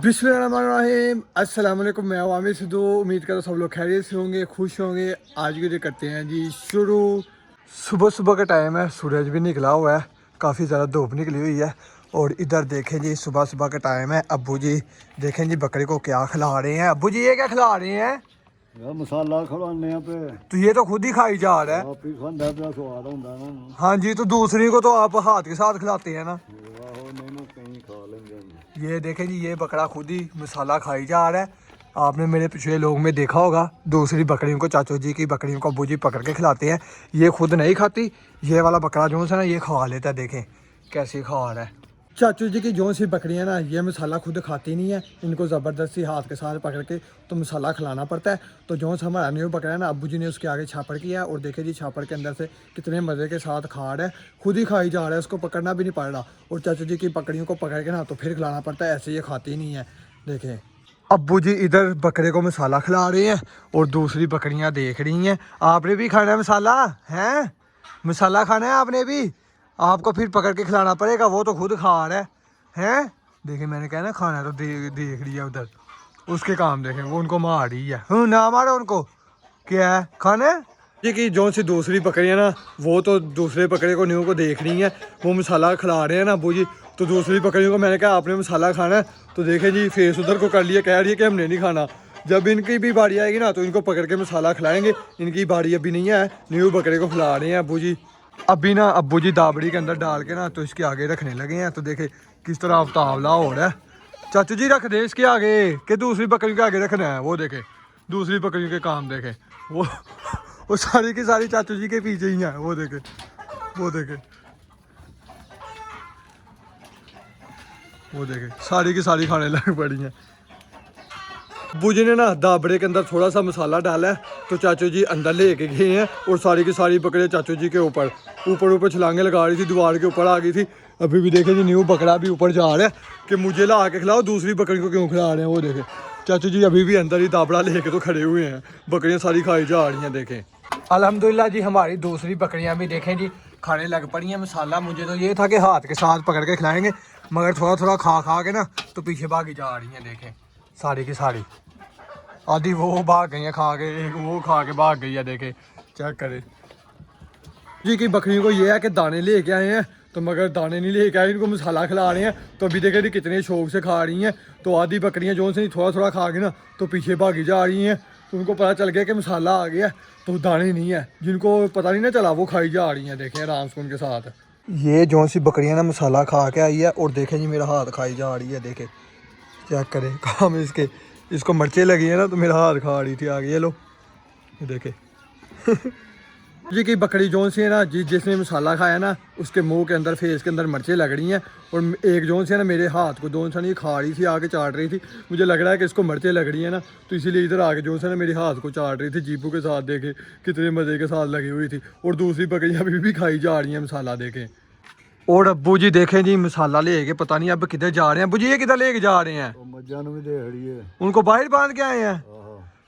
बिस्मिल्लाहिर्रहमानिर्रहीम अस्सलाम वालेकुम। मैं आमिर सिद्धू, उम्मीद करता हूँ सब लोग खैरियत से होंगे, खुश होंगे। आज की जो करते हैं जी शुरू। सुबह सुबह का टाइम है, सूरज भी निकला हुआ है, काफ़ी ज़्यादा धूप निकली हुई है। और इधर देखें जी सुबह सुबह का टाइम है। अब्बू जी देखें जी बकरे को क्या खिला रहे हैं। अब्बू जी ये क्या खिला रहे हैं? मसाला खिलाने पे तो ये तो खुद ही खाई जा रहा है। आप ही खांदा पे स्वाद होंदा ना। हाँ जी, तो दूसरी को तो आप हाथ के साथ खिलाते हैं ना। आहो नहीं ना कहीं खा लेंगे। ये देखें जी ये बकरा खुद ही मसाला खाई जा रहा है। आपने मेरे पिछले लोग में देखा होगा, दूसरी बकरियों को चाचू जी की बकरियों को अब्बू जी पकड़ के खिलाते हैं। ये खुद नहीं खाती, ये वाला बकरा जो है ना ये खा लेता है। देखें कैसे खा रहा है। चाचू जी की जो सी बकरियाँ ना ये मसाला खुद खाती नहीं है, इनको ज़बरदस्ती हाथ के साथ पकड़ के तो मसाला खिलाना पड़ता है। तो जो सा हमारा न्यू बकरा है ना, अब्बू जी ने उसके आगे छापड़ किया और देखे जी छापड़ के अंदर से कितने मज़े के साथ खा रहा है, खुद ही खाई जा रहा है, उसको पकड़ना भी नहीं पड़ रहा। और चाचू जी की बकरियों को पकड़ के ना तो फिर खिलाना पड़ता है, ऐसे ये खाती नहीं है। देखें अब्बू जी इधर बकरे को मसाला खिला रहे हैं और दूसरी बकरियां देख रही हैं। आपने भी खाना है मसाला? हैं मसाला खाना है आपने भी? आपको फिर पकड़ के खिलाना पड़ेगा, वो तो खुद खा रहा है। हैं देखें मैंने कहा ना खाना है तो देख रही है उधर, उसके काम देखें, वो उनको मार रही है। ना मारो उनको, क्या है खाना है जी। कि जो सी दूसरी बकरियां ना वो तो दूसरे बकरे को न्यू को देख रही हैं, वो मसाला खिला रहे हैं ना अब्बू जी। तो दूसरी बकरियों को मैंने कहा आपने मसाला खाना है, तो देखें जी फेस उधर को कर लिया, कह रही है कि हमने नहीं खाना। जब इनकी भी बारी आएगी ना तो इनको पकड़ के मसाला खिलाएंगे। इनकी बारी अभी नहीं है, न्यू बकरे को खिला रहे हैं अब्बू जी। अभी ना अब्बू जी दाबड़ी के अंदर डाल के ना तो इसके आगे रखने लगे हैं। तो देखे किस तरह अवतावला हो रहा है। चाचू जी रख दे इसके आगे, कि दूसरी बकरी के आगे रखना है। वो देखे दूसरी बकरियों के काम देखे, वो सारी की सारी चाचू जी के पीछे ही है। वो देखे वो देखे सारी की सारी खाने लग पड़ी हैं। अब्बू जी ने ना दाबड़े के अंदर थोड़ा सा मसाला डाला है, तो चाचू जी अंदर लेके गए हैं और सारी की सारी बकरियाँ चाचू जी के ऊपर छलांगे लगा रही थी, दीवार के ऊपर आ गई थी। अभी भी देखे जी न्यू बकरा भी ऊपर जा रहा है कि मुझे ला के खिलाओ, दूसरी बकरी को क्यों खिला रहे हैं। वो देखे चाचू जी अभी भी अंदर ही दाबड़ा लेके तो खड़े हुए हैं, बकरियाँ सारी खाई जा रही हैं। देखें अल्हम्दुलिल्लाह जी हमारी दूसरी बकरियाँ भी देखें जी खाने लग पड़ी हैं मसाला। मुझे तो ये था कि हाथ के साथ पकड़ के खिलाएंगे, मगर थोड़ा थोड़ा खा के ना तो पीछे भागी जा रही हैं। देखें सारी की सारी, आधी वो भाग गई है खा के, एक वो खा के भाग गई है। देखे चेक करे जी की बकरियों को ये है कि दाने लेके आए हैं, तो मगर दाने नहीं लेके आए, इनको मसाला खिला रहे हैं। तो अभी देखे जी कितने शौक से खा रही हैं। तो आधी बकरियां जो से थोड़ा थोड़ा खा के ना तो पीछे भागी जा रही हैं। तो उनको पता चल गया कि मसाला आ गया, तो दाने नहीं है, जिनको पता नहीं ना चला वो खाई जा रही हैं। देखें आराम से उनके साथ ये जो सी बकरियां ना मसाला खा के आई है और देखें जी मेरा हाथ खाई जा रही है। देखे चेक करें काम इसके, इसको मिर्चें लगी है ना तो मेरा हाथ खा रही थी आगे। ये लो ये देखे जी की बकरी जोन सी है ना जी, जिसने मसाला खाया ना उसके मुंह के अंदर फेस के अंदर मिर्चें लग रही हैं। और एक जोन से है ना मेरे हाथ को जोन सा नहीं खा रही थी, आके चाट रही थी। मुझे लग रहा है कि इसको मिर्चें लग रही है ना, तो इसीलिए इधर आके जोन से ना मेरे हाथ को चाट रही थी जीपू के साथ। देखे कितने मज़े के साथ लगी हुई थी। और दूसरी बकरियाँ अभी भी खाई जा रही हैं मसाला। देखें और अब्बू जी देखें जी मसाला लेके पता नहीं अब किधर जा रहे हैं। अब्बू जी ये किधर लेके जा रहे हैं? मज्जा भी दे रही है, उनको बाहर बांध के आए हैं।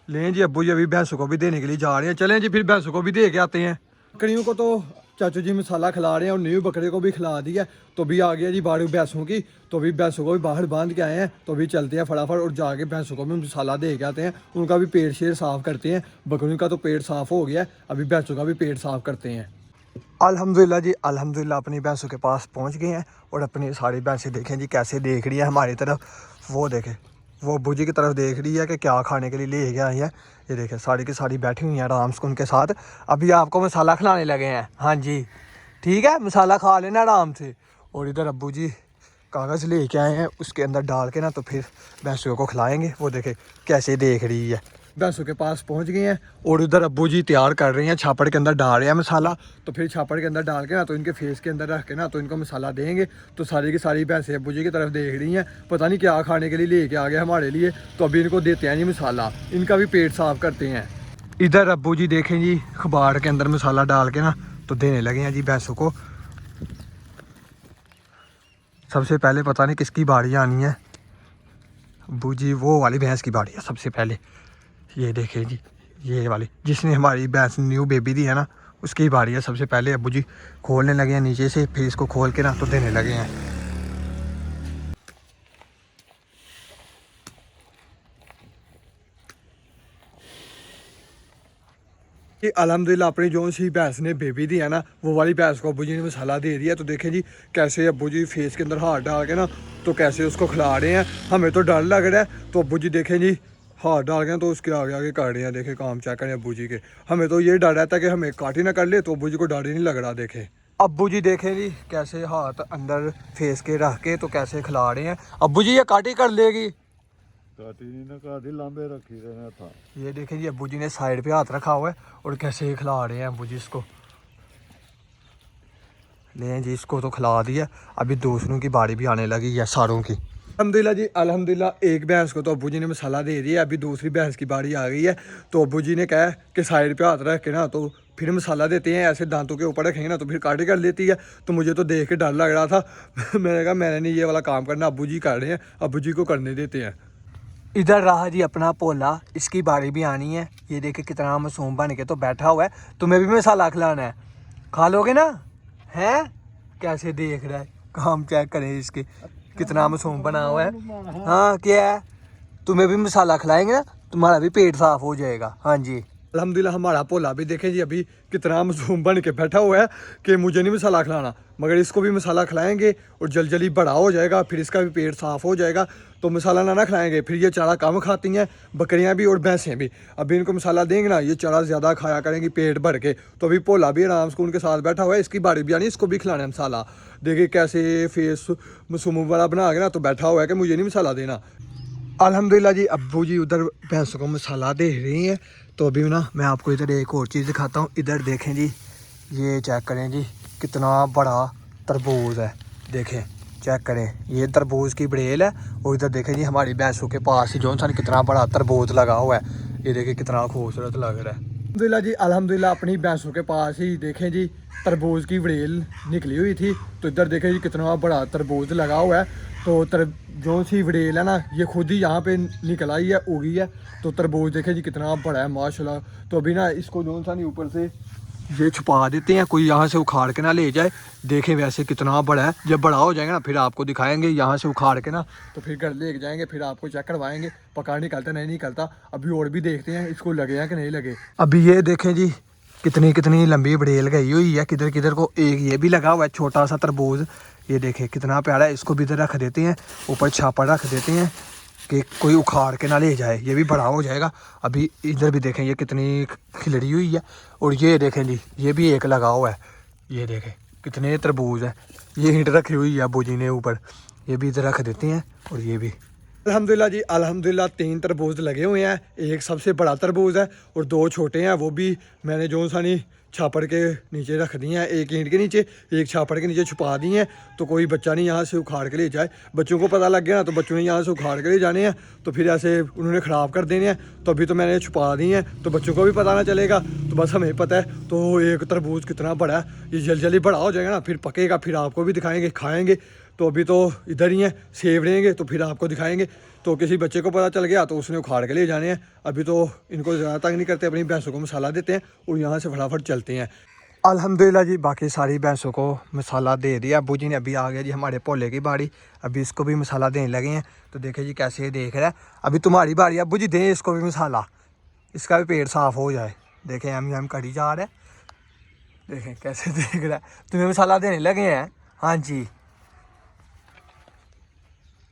लें जी अब्बू जी अभी भैंसों को भी देने के लिए जा रहे हैं। चलें जी फिर भैंसों को भी दे के आते हैं। बकरियों को तो चाचू जी मसाला खिला रहे हैं और न्यू बकरे को भी खिला दिया। तो भी आ गया जी बारू भैंसों की, तो भी भैंसों को भी बाहर बांध के आए हैं। तो भी चलते हैं फटाफट और जाके भैंसों को भी मसाला दे के आते हैं, उनका भी पेट शेर साफ़ करते हैं। बकरियों का तो पेट साफ़ हो गया, अभी भैंसों का भी पेट साफ़ करते हैं। अल्हम्दुलिल्लाह जी अल्हम्दुलिल्लाह अपनी भैंसों के पास पहुंच गए हैं और अपनी सारी भैंसें देखें जी कैसे देख रही है हमारी तरफ। वो देखें वो अब्बू जी की तरफ देख रही है कि क्या खाने के लिए ले गए हैं। ये देखें सारी की सारी बैठी हुई हैं आराम से उनके साथ। अभी आपको मसाला खिलाने लगे हैं। हाँ जी ठीक है, मसाला खा लेना आराम से। और इधर अब्बू जी कागज़ लेके आए हैं, उसके अंदर डाल के ना तो फिर भैंसों को खिलाएँगे। वो देखें कैसे देख रही है। भैंसों के पास पहुंच गए हैं और इधर अब्बू जी तैयार कर रहे हैं, छापड़ के अंदर डाल रहे हैं मसाला। तो फिर छापड़ के अंदर डाल के ना तो इनके फेस के अंदर रख के ना तो इनको मसाला देंगे। तो सारी की सारी भैंसें अब्बू जी की तरफ देख रही हैं, पता नहीं क्या खाने के लिए लेके आ गए हमारे लिए। तो अभी इनको देते हैं जी मसाला, इनका भी पेट साफ करते हैं। इधर अब्बू जी देखें जी अखबार के अंदर मसाला डाल के ना तो देने लगे हैं जी भैंसों को। सबसे पहले पता नहीं किसकी बारी आनी है। अब्बू जी वो वाली भैंस की बारी है सबसे पहले। ये देखें जी ये वाली जिसने हमारी भैंस न्यू बेबी दी है ना, उसकी बारी है सबसे पहले। अब्बू जी खोलने लगे हैं नीचे से, फिर इसको खोल के ना तो देने लगे हैं। कि अल्हम्दुलिल्लाह अपनी जो सी भैंस ने बेबी दी है ना, वो वाली भैंस को अब्बू जी ने मसाला दे दिया। तो देखें जी कैसे अब्बू जी फेस के अंदर हाथ डाल के ना तो कैसे उसको खिला रहे हैं। हमें तो डर लग रहा है, तो अब्बू जी देखें जी हाथ डाल के तो उसके आगे आगे कर रहे हैं। देखें काम चेक करें अब्बू जी के। हमें तो ये डर रहता है कि हमें काटी ना कर ले, तो अब्बू जी को डर ही नहीं लग रहा। देखें अब्बू जी, देखें जी कैसे हाथ अंदर फेस के रख के तो कैसे खिला रहे हैं। अब्बू जी ये काटी कर लेगी। काटी नहीं ना, काटी लांबे रखी रहना था। ये देखें जी अब्बू जी ने साइड पे हाथ रखा हुआ है और कैसे खिला रहे हैं अब्बू जी इसको। ले जी इसको तो खिला दिया, अभी दूसरों की बारी भी आने लगी है सारों की। अल्हम्दुलिल्लाह जी अल्हम्दुलिल्लाह, एक भैंस को तो अब्बू जी ने मसाला दे दिया, अभी दूसरी भैंस की बारी आ गई है। तो अब्बू जी ने कहा कि साइड पे हाथ रख के ना तो फिर मसाला देते हैं, ऐसे दांतों के ऊपर रखेंगे ना तो फिर काटे कर लेती है। तो मुझे तो देख के डर लग रहा था मैंने कहा मैंने नहीं ये वाला काम करना, अब्बू जी कर रहे हैं, अब्बू जी को करने देते हैं। इधर रहा जी अपना पोला, इसकी बारी भी आनी है। ये देखे कितना मासूम बन के तो बैठा हुआ है। तुम्हें भी मसाला खिलाना है, खा लोगे ना? हैं कैसे देख रहा है, काम चेक करें इसके, कितना मासूम बना हुआ है। हाँ क्या है, तुम्हें भी मसाला खिलाएंगे ना, तुम्हारा भी पेट साफ हो जाएगा। हाँ जी अल्हम्दुलिल्लाह हमारा पोला भी देखें जी अभी कितना मासूम बन के बैठा हुआ है कि मुझे नहीं मसाला खिलाना, मगर इसको भी मसाला खिलाएंगे और जल्दी जल्दी बड़ा हो जाएगा, फिर इसका भी पेट साफ़ हो जाएगा। तो मसाला ना खिलाएंगे, फिर ये चारा कम खाती हैं बकरियां भी और भैंसें भी। अभी इनको मसाला देंगे ना, ये चारा ज़्यादा खाया करेंगी पेट भर के। तो अभी पोला भी आराम से उनके साथ बैठा हुआ है, इसकी बारी भी आनी, इसको भी खिलाना है मसाला। देखिए कैसे फेस मासूम वाला बना के ना तो बैठा हुआ है कि मुझे नहीं मसाला देना। अल्हम्दुलिल्लाह जी अब्बू जी उधर भैंसों को मसाला दे रही हैं। तो अभी ना मैं आपको इधर एक और चीज़ दिखाता हूँ। इधर देखें जी, ये चेक करें जी कितना बड़ा तरबूज है। देखें चेक करें, ये तरबूज की बड़ेल है। और इधर देखें जी हमारी भैंसों के पास ही जो सा कितना बड़ा तरबूज लगा हुआ है। ये देखें कितना खूबसूरत लग रहा है। अल्हम्दुलिल्लाह जी अल्हम्दुलिल्लाह अपनी भैंसों के पास ही देखें जी तरबूज की बड़ेल निकली हुई थी। तो इधर देखें जी कितना बड़ा तरबूज लगा हुआ है। तो जो सी वड़ेल है ना, ये खुद ही यहाँ पे निकल आई है, उगी है। तो तरबूज देखे जी कितना बड़ा है माशाल्लाह। तो अभी ना इसको जो सा नहीं ऊपर से ये छुपा देते हैं, कोई यहाँ से उखाड़ के ना ले जाए। देखें वैसे कितना बड़ा है, जब बड़ा हो जाएगा ना फिर आपको दिखाएंगे यहाँ से उखाड़ के ना, तो फिर घर ले जाएंगे, फिर आपको चेक करवाएंगे पका निकलता नहीं निकलता। अभी और भी देखते हैं इसको लगे हैं कि नहीं लगे। अभी ये देखें जी कितनी कितनी लंबी बड़ेल गई हुई है, किधर किधर को। एक ये भी लगा हुआ है छोटा सा तरबूज, ये देखें कितना प्यारा है। इसको भी इधर रख देते हैं, ऊपर छापा रख देते हैं कि कोई उखाड़ के ना ले जाए, ये भी बड़ा हो जाएगा। अभी इधर भी देखें ये कितनी खिलड़ी हुई है। और ये देखें जी ये भी एक लगा हुआ है, ये देखें कितने तरबूज है। ये ईंट रखी हुई है अब्बू जी ने ऊपर, ये भी इधर रख देते हैं। और ये भी अल्हम्दुलिल्लाह जी अल्हम्दुलिल्लाह 3 तरबूज लगे हुए हैं। एक सबसे बड़ा तरबूज है और 2 छोटे हैं, वो भी मैंने जो सानी छापड़ के नीचे रख दी हैं, एक ईंट के नीचे एक छापड़ के नीचे छुपा दी हैं। तो कोई बच्चा नहीं यहाँ से उखाड़ के ले जाए। बच्चों को पता लग गया ना तो बच्चों ने यहाँ से उखाड़ के ले जाने हैं, तो फिर ऐसे उन्होंने ख़राब कर देने हैं। तो अभी तो मैंने छुपा दी हैं तो बच्चों को भी पता ना चलेगा, तो बस हमें पता है। तो एक तरबूज कितना बड़ा है, ये जल्दी जल्दी बड़ा हो जाएगा ना, फिर पकेगा, फिर आपको भी दिखाएँगे, खाएँगे। तो अभी तो इधर ही हैं, सेब रहेंगे तो फिर आपको दिखाएंगे। तो किसी बच्चे को पता चल गया तो उसने उखाड़ के ले जाने हैं। अभी तो इनको ज़्यादा तंग नहीं करते, अपनी भैंसों को मसाला देते हैं और यहाँ से फटाफट चलते हैं। अल्हम्दुलिल्लाह जी बाकी सारी भैंसों को मसाला दे दिया अब्बू जी ने। अभी आ गया जी हमारे भोले की बारी, अभी इसको भी मसाला देने लगे हैं। तो देखे जी कैसे देख रहा है। अभी तुम्हारी बारी अब्बू जी, दें इसको भी मसाला, इसका भी पेट साफ़ हो जाए। देखें हम करी जा रहे हैं, देखें कैसे देख रहा है। तुम्हें मसाला देने लगे हैं? हाँ जी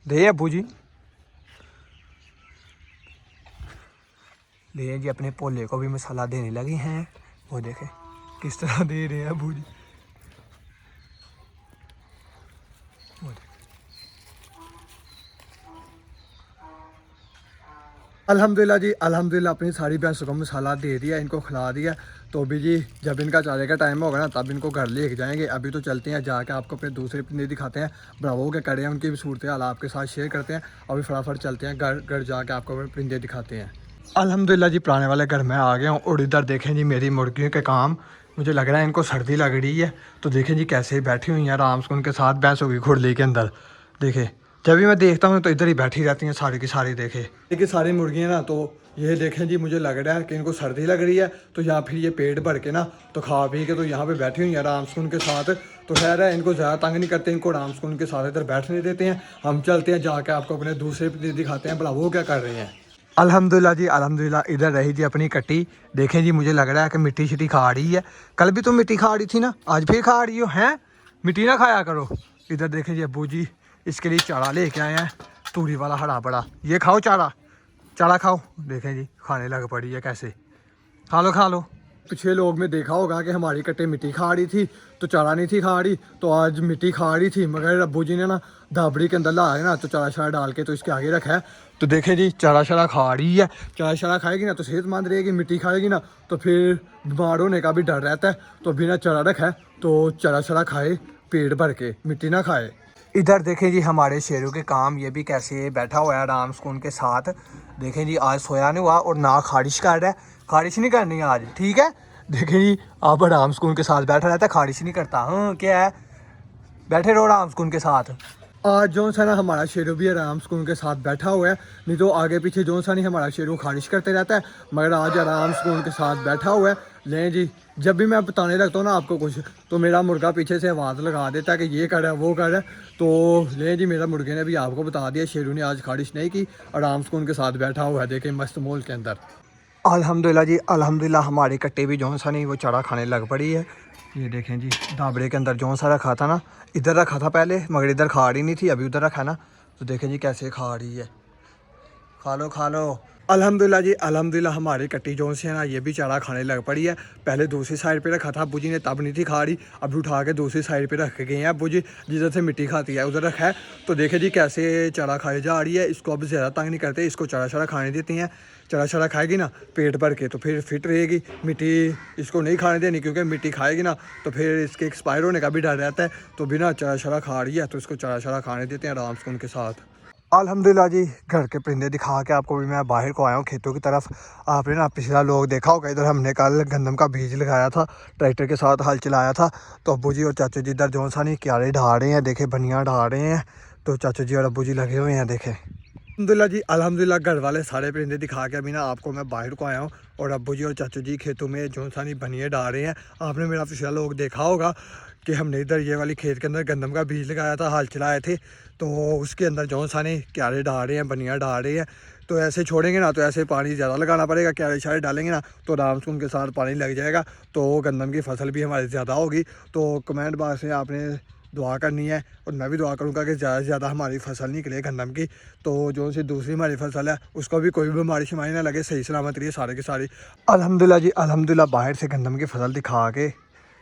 दे अब्बू जी, ले जी अपने भोले को भी मसाला देने लगे हैं। वो देखें किस तरह दे रहे हैं अब्बू जी। अल्हम्दुलिल्लाह जी अल्हम्दुलिल्लाह अपनी सारी भैंसों को मसाला दे दिया, इनको खिला दिया। तो अभी जी जब इनका चारे का टाइम होगा ना तब इनको घर ले जाएंगे। अभी तो चलते हैं, जाके आपको अपने दूसरे परिंदे दिखाते हैं, ब्रावो के करे हैं, उनकी भी सूरत हाल आपके साथ शेयर करते हैं। अभी फटाफट चलते हैं घर जाके आपको अपने परिंदे दिखाते हैं। अल्हम्दुलिल्लाह जी पुराने वाले घर में आ गया हूँ। और इधर देखें जी मेरी मुर्गियों के काम, मुझे लग रहा है इनको सर्दी लग रही है। तो देखें जी कैसे बैठी हुई हैं आराम से उनके साथ भैंसों की खुरली के अंदर। देखें जब भी मैं देखता हूँ तो इधर ही बैठी रहती हैं सारी की सारी। देखें देखिए सारी मुर्गियाँ ना, तो ये देखें जी मुझे लग रहा है कि इनको सर्दी लग रही है, तो या फिर ये पेट भर के ना तो खा पी के तो यहाँ पे बैठी हुई हैं आराम से उनके साथ। तो खैर है, इनको ज़्यादा तंग नहीं करते, इनको आराम से उनके साथ इधर बैठने देते हैं। हम चलते हैं, जाके आपको अपने दूसरे दिखाते हैं भला वो क्या कर रहे हैं। अल्हम्दुलिल्लाह जी अल्हम्दुलिल्लाह। इधर रही जी अपनी कट्टी। देखें जी मुझे लग रहा है कि मिट्टी शिट्टी खा रही है। कल भी तुम मिट्टी खा रही थी ना, आज फिर खा रही हो हैं? मिट्टी ना खाया करो। इधर देखें जी अब्बू जी इसके लिए चारा लेके आए हैं, तूरी वाला हरा बड़ा। ये खाओ चारा, चारा खाओ। देखें जी खाने लग पड़ी है कैसे। खा लो खा लो। पिछले लोग में देखा होगा कि हमारी कट्टे मिट्टी खा रही थी तो चारा नहीं थी खा रही, तो आज मिट्टी खा रही थी, मगर अब्बू जी ने ना दाबड़ी के अंदर लाया ना तो चारा शारा डाल के तो इसके आगे रखा है। तो देखें जी चारा शारा खा रही है। चारा शारा खाएगी ना तो सेहतमंद रहेगी, मिट्टी खाएगी ना तो फिर बीमार होने का भी डर रहता है। तो बिना चारा रखा है तो चारा शारा खाए पेट भर के, मिट्टी ना खाए। इधर देखें जी हमारे शेरों के काम, ये भी कैसे बैठा हुआ है आराम सुकून के साथ। देखें जी आज सोया नहीं हुआ और ना खारिश कर रहा है। खारिश नहीं करनी आज, ठीक है। देखें जी आप आराम सुकून के साथ बैठा रहता है, खारिश नहीं करता। हाँ क्या है, बैठे रहो आराम सुकून के साथ। आज जो सा ना हमारा शेरू भी आराम सुकून के साथ बैठा हुआ है, नहीं तो आगे पीछे जो सा नहीं हमारा शेरू खारिश करते रहता है, मगर आज आराम सुकून के साथ बैठा हुआ है। लें जी जब भी मैं बताने लगता हूँ ना आपको कुछ, तो मेरा मुर्गा पीछे से आवाज़ लगा देता है कि ये कर रहा है वो कर रहा है। तो लें जी मेरा मुर्गे ने भी आपको बता दिया, शेरू ने आज खारिश नहीं की, आराम सुकून के साथ बैठा हुआ है। देखें मस्त मोल के अंदर। अल्हम्दुलिल्लाह जी अल्हम्दुलिल्लाह। हमारी कट्टे भी जौन सा नहीं वो चारा खाने लग पड़ी है। ये देखें जी दाबड़े के अंदर जौन सा रखा था ना, इधर रखा था पहले, मगर इधर खा रही नहीं थी, अभी उधर रखा ना। तो देखें जी कैसे खा रही है। खा लो खा लो। अल्हम्दुलिल्लाह जी अल्हम्दुलिल्लाह। हमारी कट्टी जौन सी है ना ये भी चारा खाने लग पड़ी है। पहले दूसरी साइड पे रखा था अब्बू जी ने, तब नहीं थी खा रही, अभी उठा के दूसरी साइड पे रख के गए हैं अब्बू जी। जिधर से मिट्टी खाती है उधर रखा है। तो देखे जी कैसे चारा खाई जा रही है। इसको अब ज़्यादा तंग नहीं करते, इसको चारा शारा खाने देती हैं। चारा शारा खाएगी ना पेट भर के तो फिर फिट रहेगी। मिट्टी इसको नहीं खाने देनी, क्योंकि मिट्टी खाएगी ना तो फिर इसके एक्सपायर होने का भी डर रहता है। तो बिना चारा शारा खा रही है तो इसको चारा शारा खाने देते हैं आराम से उनके साथ। अल्हम्दुलिल्लाह जी घर के परिंदे दिखा के आपको भी मैं बाहर को आया हूँ खेतों की तरफ। आपने ना पिछला लोग देखा होगा, इधर हमने कल गंदम का बीज लगाया था, ट्रैक्टर के साथ हल चलाया था। तो अब्बू जी और चाचू जी इधर जौन सा नहीं क्यारे ढा रहे हैं, देखे बनियाँ ढा रहे हैं। तो चाचू जी और अब्बू जी लगे हुए हैं देखें। अल्हम्दुलिल्लाह जी अल्हम्दुलिल्लाह। घर वाले सारे परिंदे दिखा के अभी ना आपको मैं बाहर को आया हूँ, और अब्बू जी और चाचू जी खेतों में जौन सा नहीं बनिए डाल रहे हैं। आपने मेरा पिछला लोग देखा होगा कि हमने इधर ये वाली खेत के अंदर गंदम का बीज लगाया था, हल चलाए थे। तो उसके अंदर जौन सा नहीं क्यारे डाल रहे हैं, बनियाँ डाल रहे हैं। तो ऐसे छोड़ेंगे ना तो ऐसे पानी ज़्यादा लगाना पड़ेगा, क्यारे शारे डालेंगे ना तो आराम से उनके साथ पानी लग जाएगा, तो गंदम की फसल भी हमारी ज़्यादा होगी। तो कमेंट बॉक्स में आपने दुआ करनी है, और मैं भी दुआ करूँगा कि ज़्यादा से ज़्यादा हमारी फसल निकले गंदम की। तो जो सी दूसरी हमारी फसल है उसको भी कोई बीमारी शिमारी ना लगे, सही सलामत रही सारे की सारी। अल्हम्दुलिल्लाह जी अल्हम्दुलिल्लाह। बाहर से गंदम की फसल दिखा के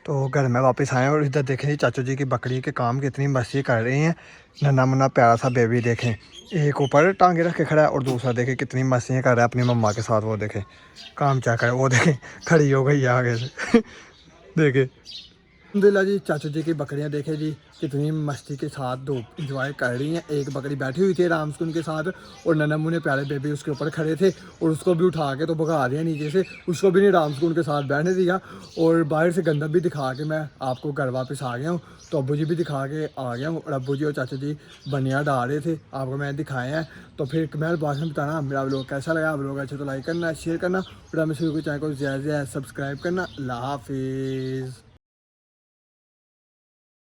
तो घर में वापस आए, और इधर देखें चाचू जी की बकरी के काम कितनी मस्ती कर रहे हैं। नन्हा मुन्ना प्यारा सा बेबी देखें, एक ऊपर टांगे रख के खड़ा है और दूसरा देखें कितनी मस्तियाँ कर रहा है अपनी मम्मा के साथ। वो देखें काम क्या करे, वो देखें खड़ी हो गई है आगे से देखें। अल्हम्दुलिल्लाह जी चाचू जी की बकरियां देखे जी कितनी मस्ती के साथ दो इंजॉय कर रही हैं। एक बकरी बैठी हुई थी आराम से उनके साथ, और नन्हे मुन्ने प्यारे बेबी उसके ऊपर खड़े थे, और उसको भी उठा के तो भगा दिया नीचे से, उसको भी नहीं आराम से उनके साथ बैठने दिया। और बाहर से गंदम भी दिखा के मैं आपको घर वापस आ गया हूँ। तो अब्बू जी भी दिखा के आ गया हूँ, और अब्बू जी और चाचू जी बनियाँ डाल रहे थे, आपको मैंने दिखाए हैं। तो फिर कमेंट बॉक्स में बताना मेरा व्लॉग कैसा लगा। व्लॉग अच्छा तो लाइक करना, शेयर करना, और हमें चैनल को ज़्यादा से ज़्यादा सब्सक्राइब करना। अल्लाह हाफिज़।